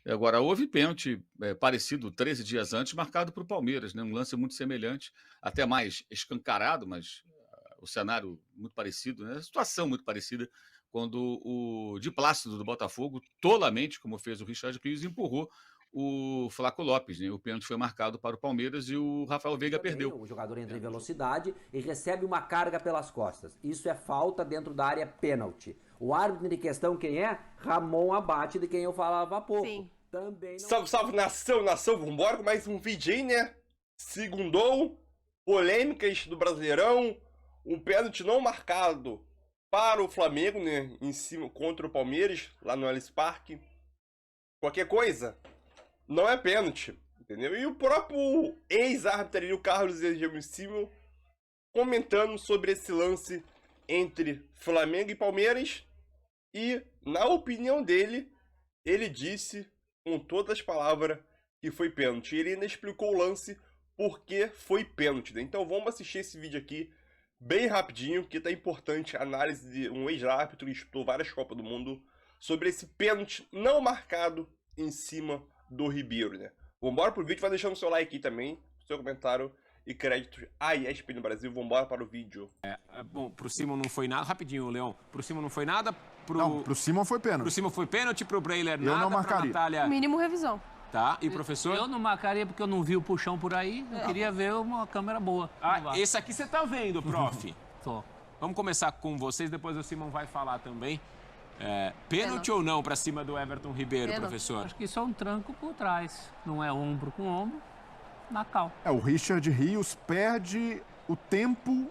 Agora, houve pênalti, parecido 13 dias antes, marcado para o Palmeiras, né, um lance muito semelhante, até mais escancarado, mas o cenário muito parecido, né, a situação muito parecida, quando o Di Plácido do Botafogo, tolamente, como fez o Richard Pires, empurrou o Flaco Lopes, né, o pênalti foi marcado para o Palmeiras e o Rafael Veiga Também, perdeu. o jogador entra em velocidade e recebe uma carga pelas costas. Isso é falta dentro da área pênalti. O árbitro de questão quem é? Ramon Abate, de quem eu falava há pouco. Sim. Também não... Salve, salve, nação, vambora com mais um vídeo aí, né? Segundou, polêmicas do Brasileirão, um pênalti não marcado para o Flamengo, né? Em cima, contra o Palmeiras, lá no Allianz Parque. Qualquer coisa, não é pênalti, entendeu? E o próprio ex-árbitro ali, o Carlos Edmilson, comentando sobre esse lance entre Flamengo e Palmeiras. E, na opinião dele, ele disse com todas as palavras que foi pênalti. Ele ainda explicou o lance porque foi pênalti, né? Então vamos assistir esse vídeo aqui bem rapidinho, que tá importante a análise de um ex-árbitro que disputou várias Copas do Mundo sobre esse pênalti não marcado em cima do Ribeiro, né? Vambora pro vídeo, vai deixando o seu like aqui também, seu comentário e crédito a ESPN no Brasil. Vambora para o vídeo. Bom, pro Simon não foi nada. Rapidinho, Leão. Pro Simon não foi nada. Não, pro Simon foi pênalti. Pro Simon foi pênalti, pro Breiler Eu nada. não marcaria. Pra Natália... Mínimo revisão. Tá, e professor? Eu não marcaria porque eu não vi o puxão por aí. Eu queria ver uma câmera boa. Esse aqui você tá vendo, prof. Tô. Vamos começar com vocês, depois o Simon vai falar também. Pênalti ou não pra cima do Everton Ribeiro, Pênalti. professor? Acho que isso é um tranco por trás. Não é ombro com ombro, na cal. O Richard Rios perde o tempo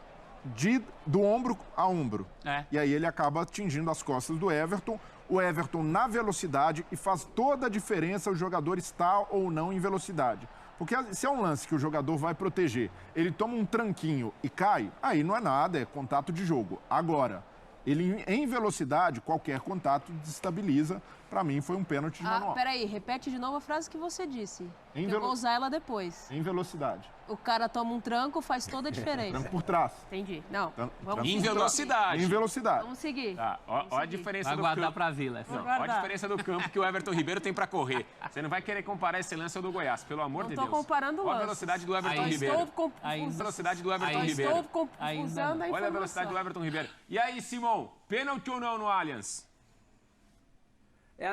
do ombro a ombro. E aí ele acaba atingindo as costas do Everton. O Everton na velocidade, e faz toda a diferença o jogador estar ou não em velocidade. Porque se é um lance que o jogador vai proteger, ele toma um tranquinho e cai, aí não é nada, é contato de jogo. Agora, ele em velocidade, qualquer contato desestabiliza. Pra mim foi um pênalti de manual. Peraí, repete de novo a frase que você disse. Em Eu vou usar ela depois. Em velocidade. O cara toma um tranco, faz toda a diferença. Tranco por trás. Entendi. Não, vamos Em seguir. velocidade. Em velocidade. Vamos seguir. Tá, ó a diferença Vai do guardar campo. pra vila. Não, ó a guardar. diferença do campo que o Everton Ribeiro tem pra correr. Você não vai querer comparar esse lance ao do Goiás, pelo amor Não de tô Deus. comparando Olha a lances. velocidade do Everton Aí Ribeiro. Estou confusando. Velocidade do Everton Aí Ribeiro. Estou confusando a informação. Olha a velocidade do Everton Ribeiro. E aí, Simon, pênalti ou não no Allianz?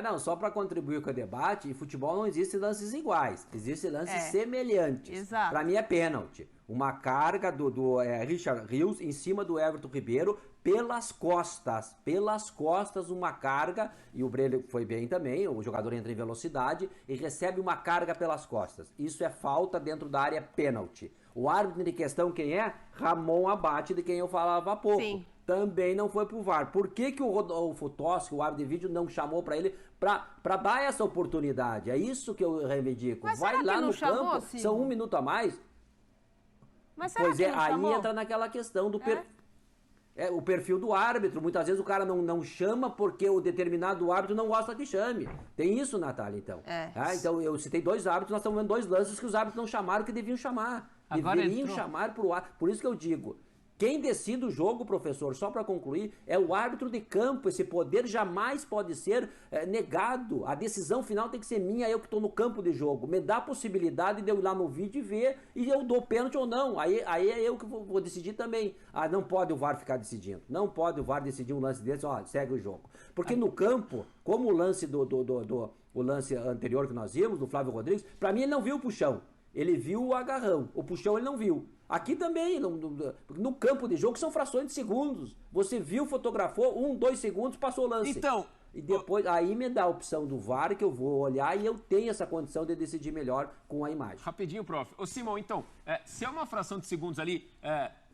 Não, só para contribuir com o debate, em futebol não existem lances iguais, existem lances É. semelhantes. Exato. Para mim é pênalti. Uma carga do Richard Rios em cima do Everton Ribeiro pelas costas uma carga, e o Breno foi bem também, o jogador entra em velocidade e recebe uma carga pelas costas. Isso é falta dentro da área pênalti. O árbitro de questão quem é? Ramon Abate, de quem eu falava há pouco. Sim. Também não foi pro VAR. Por que o Rodolfo Toschi, o árbitro de vídeo, não chamou pra ele pra dar essa oportunidade? É isso que eu reivindico. Mas Vai será que lá não no chamou, campo, Ciro? são 1 minuto a mais. Mas será Pois que é, não aí chamou? entra naquela questão do o perfil do árbitro. Muitas vezes o cara não chama porque o determinado árbitro não gosta que chame. Tem isso, Natália, então. Então eu citei 2 árbitros, nós estamos vendo 2 lances que os árbitros não chamaram que deviam chamar. Agora Deveriam entrou. chamar pro árbitro. Por isso que eu digo, quem decide o jogo, professor, só para concluir, é o árbitro de campo. Esse poder jamais pode ser negado. A decisão final tem que ser minha, eu que estou no campo de jogo. Me dá a possibilidade de eu ir lá no vídeo e ver, e eu dou pênalti ou não. Aí é eu que vou decidir também. Não pode o VAR ficar decidindo. Não pode o VAR decidir um lance desse, segue o jogo. Porque no campo, como o lance o lance anterior que nós vimos, do Flávio Rodrigues, para mim ele não viu o puxão. Ele viu o agarrão. O puxão ele não viu. Aqui também, no campo de jogo, são frações de segundos. Você viu, fotografou, 1, 2 segundos, passou o lance. Então... E depois, aí me dá a opção do VAR, que eu vou olhar e eu tenho essa condição de decidir melhor com a imagem. Rapidinho, prof. Ô, Simon, então, se é uma fração de segundos ali,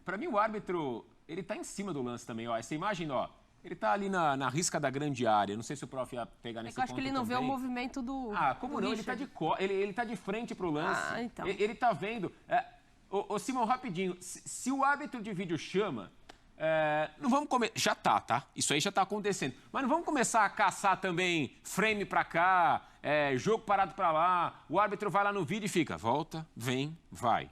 pra mim o árbitro, ele tá em cima do lance também, ó. Essa imagem, ó, ele tá ali na risca da grande área. Não sei se o prof ia pegar nesse Eu acho ponto que ele não vê o também. movimento do Como do não? Richard. Ele tá de frente pro lance. Então. Ele tá vendo. Ô, Simon, rapidinho, se o árbitro de vídeo chama, não vamos já tá? Isso aí já tá acontecendo. Mas não vamos começar a caçar também frame pra cá, jogo parado pra lá, o árbitro vai lá no vídeo e fica, volta, vem, vai.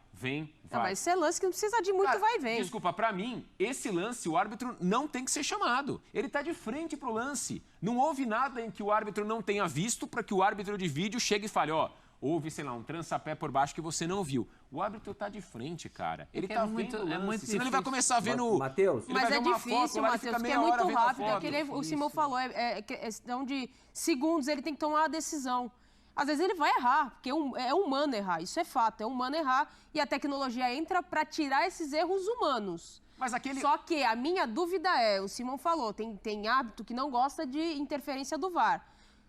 Não, mas esse é lance que não precisa de muito vai e vem. Desculpa, pra mim, esse lance, o árbitro não tem que ser chamado. Ele tá de frente pro lance. Não houve nada em que o árbitro não tenha visto para que o árbitro de vídeo chegue e fale, houve, sei lá, um trançapé por baixo que você não viu. O árbitro tá de frente, cara. Ele tá vendo o lance. Senão ele vai começar a ver no... Matheus. Mas é difícil, Matheus, porque é muito rápido. O Simão falou, é questão de segundos, ele tem que tomar uma decisão. Às vezes ele vai errar, porque é humano errar, isso é fato, é humano errar e a tecnologia entra para tirar esses erros humanos. Mas Só que a minha dúvida o Simão falou, tem hábito que não gosta de interferência do VAR.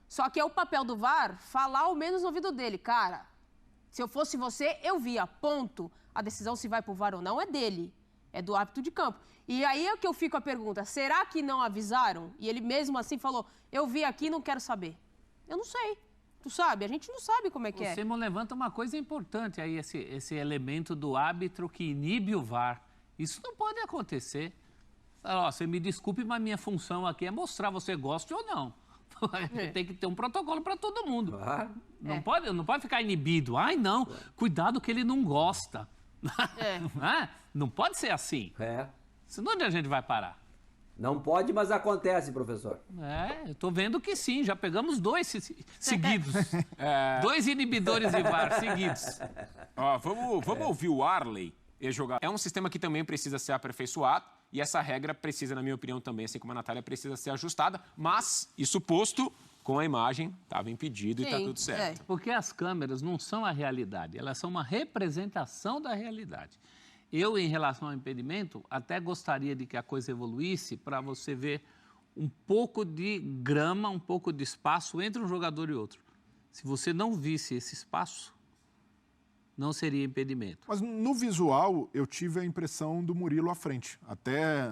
Só que é o papel do VAR falar ao menos no ouvido dele, cara, se eu fosse você, eu via, ponto. A decisão se vai pro VAR ou não é dele, é do árbitro de campo. E aí é que eu fico a pergunta, será que não avisaram? E ele mesmo assim falou, eu vi aqui e não quero saber. Eu não sei. Tu sabe? A gente não sabe como é que é. O Simon levanta uma coisa importante aí, esse elemento do árbitro que inibe o VAR. Isso não pode acontecer. Você me desculpe, mas minha função aqui é mostrar você gosta ou não. Tem que ter um protocolo para todo mundo. Não pode ficar inibido. Ai, não, cuidado que ele não gosta. Não pode ser assim. Senão onde a gente vai parar? Não pode, mas acontece, professor. Eu tô vendo que sim, já pegamos 2 seguidos. 2 inibidores de VAR seguidos. Vamos ouvir o Arley jogar. É um sistema que também precisa ser aperfeiçoado e essa regra precisa, na minha opinião, também, assim como a Natália, precisa ser ajustada, mas, isso posto, com a imagem, estava impedido e tá tudo certo. Porque as câmeras não são a realidade, elas são uma representação da realidade. Eu, em relação ao impedimento, até gostaria de que a coisa evoluísse para você ver um pouco de grama, um pouco de espaço entre um jogador e outro. Se você não visse esse espaço, não seria impedimento. Mas no visual, eu tive a impressão do Murilo à frente. Até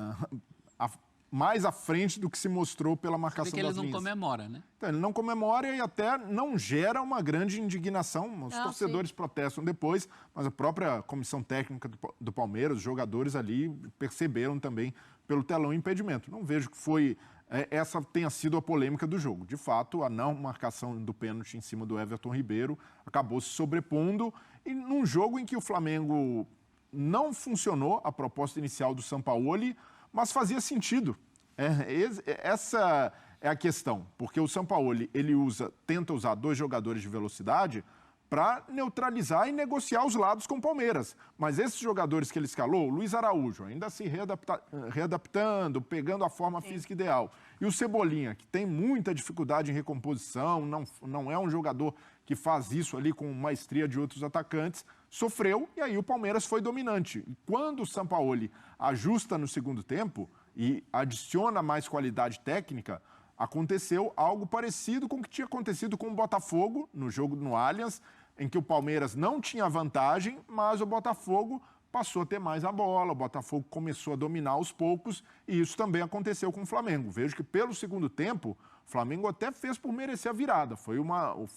mais à frente do que se mostrou pela marcação das linhas. Porque ele não comemora, né? Então, ele não comemora e até não gera uma grande indignação. Os torcedores protestam depois, mas a própria comissão técnica do Palmeiras, os jogadores ali perceberam também pelo telão impedimento. Não vejo que essa tenha sido a polêmica do jogo. De fato, a não marcação do pênalti em cima do Everton Ribeiro acabou se sobrepondo e num jogo em que o Flamengo não funcionou a proposta inicial do Sampaoli, mas fazia sentido. Essa é a questão, porque o Sampaoli ele tenta usar 2 jogadores de velocidade para neutralizar e negociar os lados com o Palmeiras. Mas esses jogadores que ele escalou, o Luiz Araújo, ainda se readaptando, pegando a forma física ideal. E o Cebolinha, que tem muita dificuldade em recomposição, não é um jogador que faz isso ali com maestria de outros atacantes, sofreu e aí o Palmeiras foi dominante. E quando o Sampaoli ajusta no segundo tempo e adiciona mais qualidade técnica, aconteceu algo parecido com o que tinha acontecido com o Botafogo no jogo no Allianz, em que o Palmeiras não tinha vantagem, mas o Botafogo passou a ter mais a bola, o Botafogo começou a dominar aos poucos e isso também aconteceu com o Flamengo. Vejo que pelo segundo tempo, o Flamengo até fez por merecer a virada.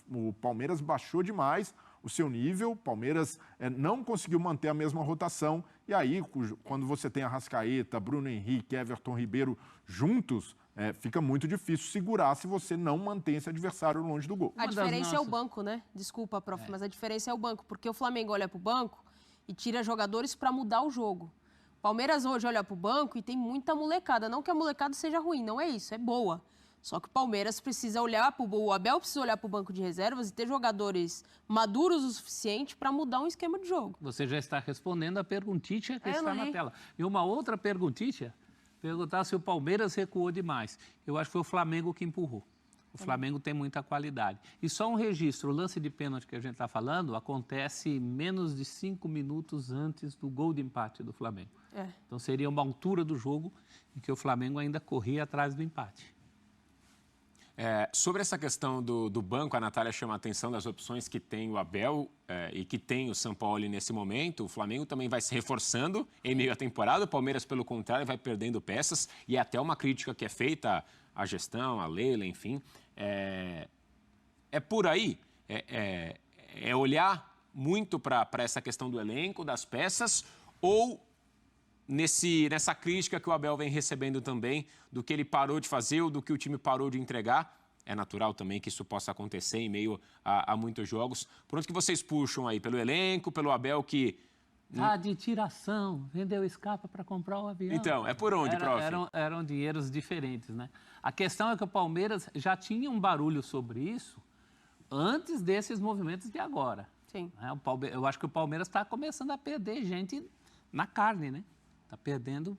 O Palmeiras baixou demais o seu nível, o Palmeiras não conseguiu manter a mesma rotação e aí, quando você tem Arrascaeta, Bruno Henrique, Everton Ribeiro juntos, fica muito difícil segurar se você não mantém esse adversário longe do gol. A diferença é o banco, né? Desculpa, prof, mas a diferença é o banco, porque o Flamengo olha pro banco e tira jogadores para mudar o jogo. O Palmeiras hoje olha pro banco e tem muita molecada. Não que a molecada seja ruim, não é isso, é boa. Só que o Palmeiras precisa olhar o Abel precisa olhar para o banco de reservas e ter jogadores maduros o suficiente para mudar um esquema de jogo. Você já está respondendo a perguntitia que está na tela. E uma outra perguntitia, perguntar se o Palmeiras recuou demais. Eu acho que foi o Flamengo que empurrou. O Flamengo tem muita qualidade. E só um registro, o lance de pênalti que a gente está falando acontece menos de 5 minutos antes do gol de empate do Flamengo. Então seria uma altura do jogo em que o Flamengo ainda corria atrás do empate. Sobre essa questão do banco, a Natália chama a atenção das opções que tem o Abel e que tem o Sampaoli nesse momento. O Flamengo também vai se reforçando em meio à temporada. O Palmeiras, pelo contrário, vai perdendo peças. E até uma crítica que é feita à gestão, à Leila, enfim. É por aí. É olhar muito para essa questão do elenco, das peças, ou nessa crítica que o Abel vem recebendo também, do que ele parou de fazer ou do que o time parou de entregar. É natural também que isso possa acontecer em meio a muitos jogos. Por onde que vocês puxam aí? Pelo elenco, pelo Abel que... de tiração, vendeu Scarpa para comprar o avião. Então, é por onde, prof? Eram dinheiros diferentes, né? A questão é que o Palmeiras já tinha um barulho sobre isso antes desses movimentos de agora. Sim. Eu acho que o Palmeiras está começando a perder gente na carne, né? Está perdendo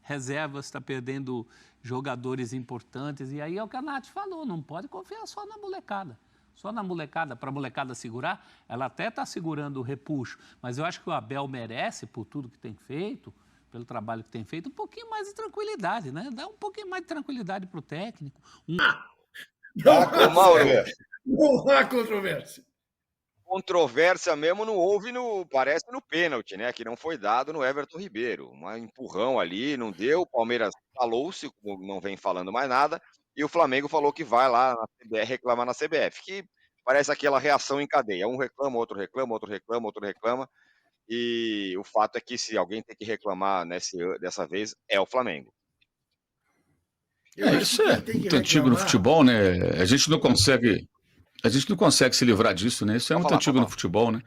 reservas, está perdendo jogadores importantes. E aí é o que a Nath falou, não pode confiar só na molecada. Só na molecada, para a molecada segurar, ela até está segurando o repuxo. Mas eu acho que o Abel merece, por tudo que tem feito, pelo trabalho que tem feito, um pouquinho mais de tranquilidade, né? Dá um pouquinho mais de tranquilidade para o técnico. Não há controvérsia. Controvérsia mesmo não houve, parece no pênalti, né? Que não foi dado no Everton Ribeiro. Um empurrão ali, não deu. O Palmeiras falou-se, não vem falando mais nada. E o Flamengo falou que vai lá na CBF reclamar na CBF. Que parece aquela reação em cadeia. Um reclama, outro reclama, outro reclama, outro reclama. E o fato é que se alguém tem que reclamar dessa vez, é o Flamengo. Isso é muito antigo no futebol, né? A gente não consegue se livrar disso, né? Isso é muito antigo no futebol, né?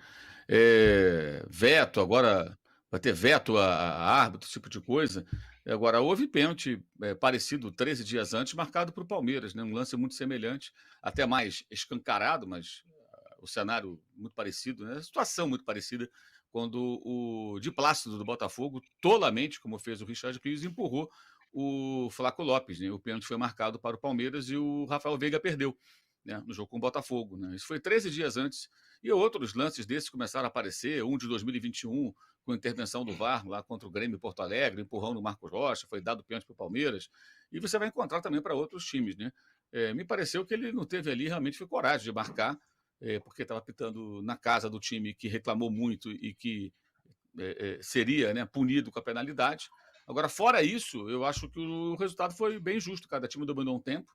Veto, agora vai ter veto a árbitro, esse tipo de coisa. Agora, houve pênalti parecido 13 dias antes, marcado para o Palmeiras, né? Um lance muito semelhante, até mais escancarado, mas o cenário muito parecido, né? A situação muito parecida, quando o Di Plácido do Botafogo, tolamente, como fez o Richard Rios, empurrou o Flaco Lopes, né? O pênalti foi marcado para o Palmeiras e o Rafael Veiga perdeu, né, no jogo com o Botafogo, né? Isso foi 13 dias antes. E outros lances desses começaram a aparecer, um de 2021, com intervenção do VAR lá contra o Grêmio Porto Alegre, empurrão do Marcos Rocha, foi dado pênalti para o Palmeiras. E você vai encontrar também para outros times, né? Me pareceu que ele não teve ali, realmente foi coragem de marcar, porque estava pitando na casa do time que reclamou muito e que seria, né, punido com a penalidade. Agora, fora isso, eu acho que o resultado foi bem justo. Cada time dominou um tempo.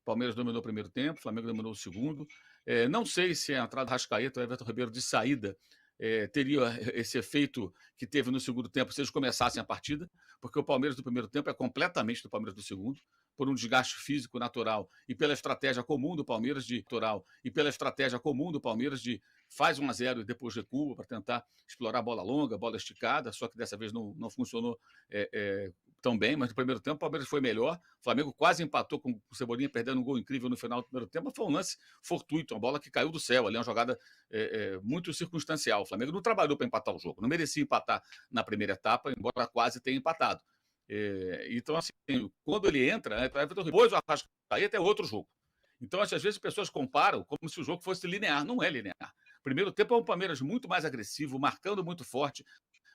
Palmeiras dominou o primeiro tempo, Flamengo dominou o segundo. Não sei se a entrada do Arrascaeta ou Everton Ribeiro de saída teria esse efeito que teve no segundo tempo se eles começassem a partida, porque o Palmeiras do primeiro tempo é completamente do Palmeiras do segundo, por um desgaste físico natural e pela estratégia comum do Palmeiras de faz 1-0 e depois recua para tentar explorar a bola longa, bola esticada, só que dessa vez não funcionou tão bem, mas no primeiro tempo o Palmeiras foi melhor. O Flamengo quase empatou com o Cebolinha, perdendo um gol incrível no final do primeiro tempo, mas foi um lance fortuito, uma bola que caiu do céu, ali uma jogada muito circunstancial. O Flamengo não trabalhou para empatar o jogo, não merecia empatar na primeira etapa, embora quase tenha empatado. Então, assim, quando ele entra, né, depois o Arrascaeta é outro jogo. Então, às vezes, as pessoas comparam como se o jogo fosse linear. Não é linear. Primeiro tempo é um Palmeiras muito mais agressivo, marcando muito forte,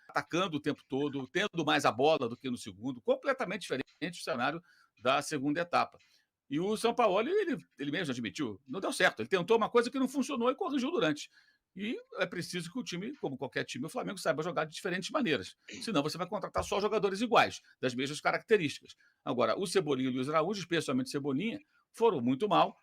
atacando o tempo todo, tendo mais a bola do que no segundo, completamente diferente do cenário da segunda etapa. E o Sampaoli, ele mesmo admitiu, não deu certo. Ele tentou uma coisa que não funcionou e corrigiu durante. E é preciso que o time, como qualquer time, o Flamengo saiba jogar de diferentes maneiras. Senão você vai contratar só jogadores iguais, das mesmas características. Agora, o Cebolinha e o Luiz Araújo, especialmente o Cebolinha, foram muito mal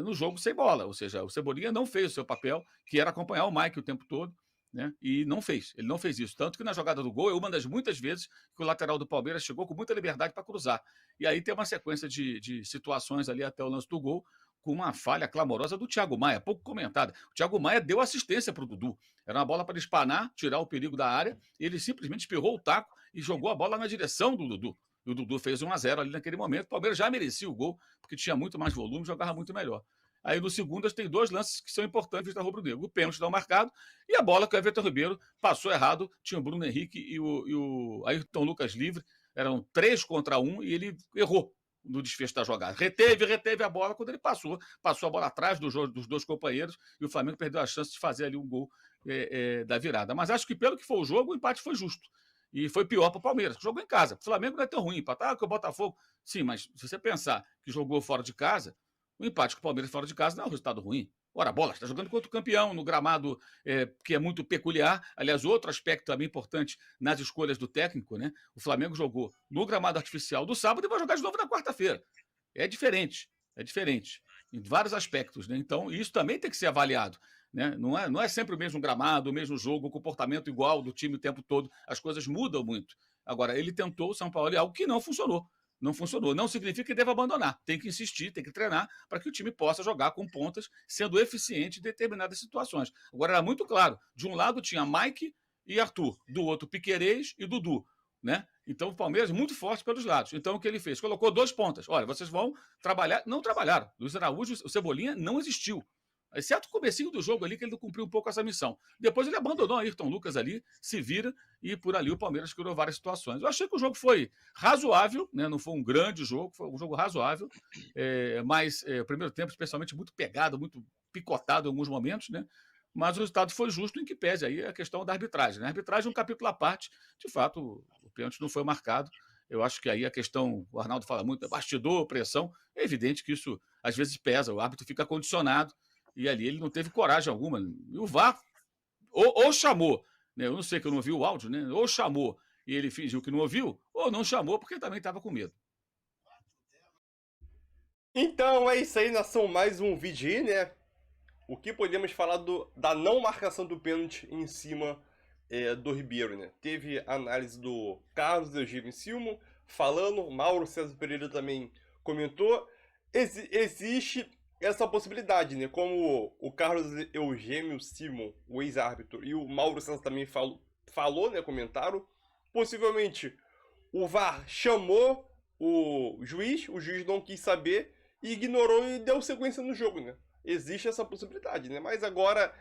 no jogo sem bola. Ou seja, o Cebolinha não fez o seu papel, que era acompanhar o Mike o tempo todo, né? E não fez. Ele não fez isso. Tanto que na jogada do gol é uma das muitas vezes que o lateral do Palmeiras chegou com muita liberdade para cruzar. E aí tem uma sequência de situações ali até o lance do gol, com uma falha clamorosa do Thiago Maia, pouco comentada. O Thiago Maia deu assistência para o Dudu. Era uma bola para espanar, tirar o perigo da área. Ele simplesmente espirrou o taco e jogou a bola na direção do Dudu. E o Dudu fez 1-0 ali naquele momento. O Palmeiras já merecia o gol, porque tinha muito mais volume, jogava muito melhor. Aí no segundo tem dois lances que são importantes da rubro-negro. O pênalti não marcado e a bola que o Everton Ribeiro passou errado. Tinha o Bruno Henrique e o Ayrton Lucas livre. Eram 3 contra 1 e ele errou no desfecho da jogada. Reteve a bola quando ele passou a bola atrás dos dois companheiros e o Flamengo perdeu a chance de fazer ali um gol da virada. Mas acho que pelo que foi o jogo, o empate foi justo. E foi pior para o Palmeiras, que jogou em casa. O Flamengo não é tão ruim, empatar com o Botafogo. Sim, mas se você pensar que jogou fora de casa, o empate com o Palmeiras fora de casa não é um resultado ruim. Ora, a bola está jogando contra o campeão, no gramado que é muito peculiar. Aliás, outro aspecto também importante nas escolhas do técnico, né? O Flamengo jogou no gramado artificial do sábado e vai jogar de novo na quarta-feira. É diferente em vários aspectos, né? Então, isso também tem que ser avaliado, né? Não é sempre o mesmo gramado, o mesmo jogo, o comportamento igual do time o tempo todo. As coisas mudam muito. Agora, ele tentou o São Paulo algo que não funcionou. Não funcionou. Não significa que deve abandonar. Tem que insistir, tem que treinar para que o time possa jogar com pontas, sendo eficiente em determinadas situações. Agora, era muito claro. De um lado tinha Mike e Arthur. Do outro, Piquerez e Dudu. Né? Então, o Palmeiras muito forte pelos lados. Então, o que ele fez? Colocou 2 pontas. Olha, vocês vão trabalhar. Não trabalharam. Luiz Araújo, o Cebolinha não existiu. Exceto o comecinho do jogo ali, que ele cumpriu um pouco essa missão. Depois ele abandonou o Ayrton Lucas ali, se vira, e por ali o Palmeiras criou várias situações. Eu achei que o jogo foi razoável, né? Não foi um grande jogo, foi um jogo razoável, mas o primeiro tempo, especialmente, muito pegado, muito picotado em alguns momentos, né? Mas o resultado foi justo, em que pese aí a questão da arbitragem. Né? A arbitragem é um capítulo à parte, de fato, o pênalti não foi marcado. Eu acho que aí a questão, o Arnaldo fala muito, bastidor, pressão, é evidente que isso às vezes pesa, o árbitro fica condicionado, e ali ele não teve coragem alguma. E o VAR ou chamou, né? Eu não sei, que eu não ouvi o áudio, né? Ou chamou e ele fingiu que não ouviu, ou não chamou porque também estava com medo. Então é isso aí, nação, mais um vídeo aí, né? O que podemos falar da não marcação do pênalti em cima do Ribeiro, né? Teve análise do Carlos Eugênio Silva falando, Mauro César Pereira também comentou. Existe essa possibilidade, né? Como o Carlos Eugênio Simon, o ex-árbitro, e o Mauro César também falou, né? Comentaram. Possivelmente o VAR chamou o juiz não quis saber e ignorou e deu sequência no jogo, né? Existe essa possibilidade, né? Mas agora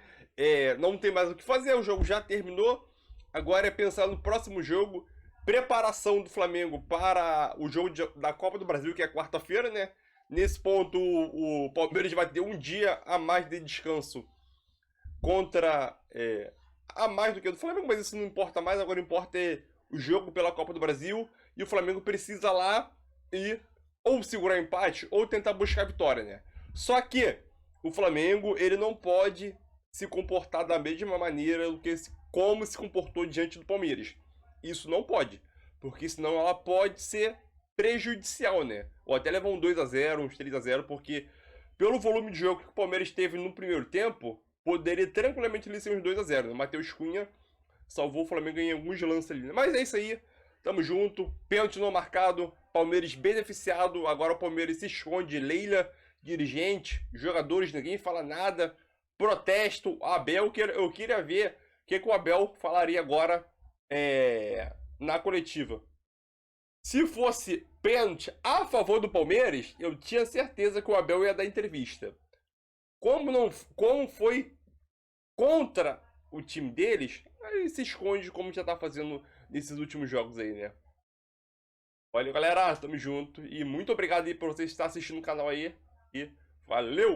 não tem mais o que fazer, o jogo já terminou. Agora é pensar no próximo jogo, preparação do Flamengo para o jogo da Copa do Brasil, que é quarta-feira, né? Nesse ponto, o Palmeiras vai ter um dia a mais de descanso contra... a mais do que o do Flamengo, mas isso não importa mais. Agora importa o jogo pela Copa do Brasil. E o Flamengo precisa lá e ou segurar empate ou tentar buscar a vitória, né? Só que o Flamengo, ele não pode se comportar da mesma maneira do que como se comportou diante do Palmeiras. Isso não pode, porque senão ela pode ser prejudicial, né? Ou até levar um 2-0, uns 3-0, porque pelo volume de jogo que o Palmeiras teve no primeiro tempo, poderia tranquilamente ali ser uns 2-0. Né? O Matheus Cunha salvou o Flamengo em alguns lances ali. Né? Mas é isso aí, tamo junto, pênalti não marcado, Palmeiras beneficiado, agora o Palmeiras se esconde, Leila, dirigente, jogadores, ninguém fala nada, protesto, Abel, eu queria ver o que o Abel falaria agora na coletiva. Se fosse pênalti a favor do Palmeiras, eu tinha certeza que o Abel ia dar entrevista. Como foi contra o time deles, ele se esconde como já tá fazendo nesses últimos jogos aí, né? Valeu, galera, tamo junto. E muito obrigado aí por você estar assistindo o canal aí. E valeu!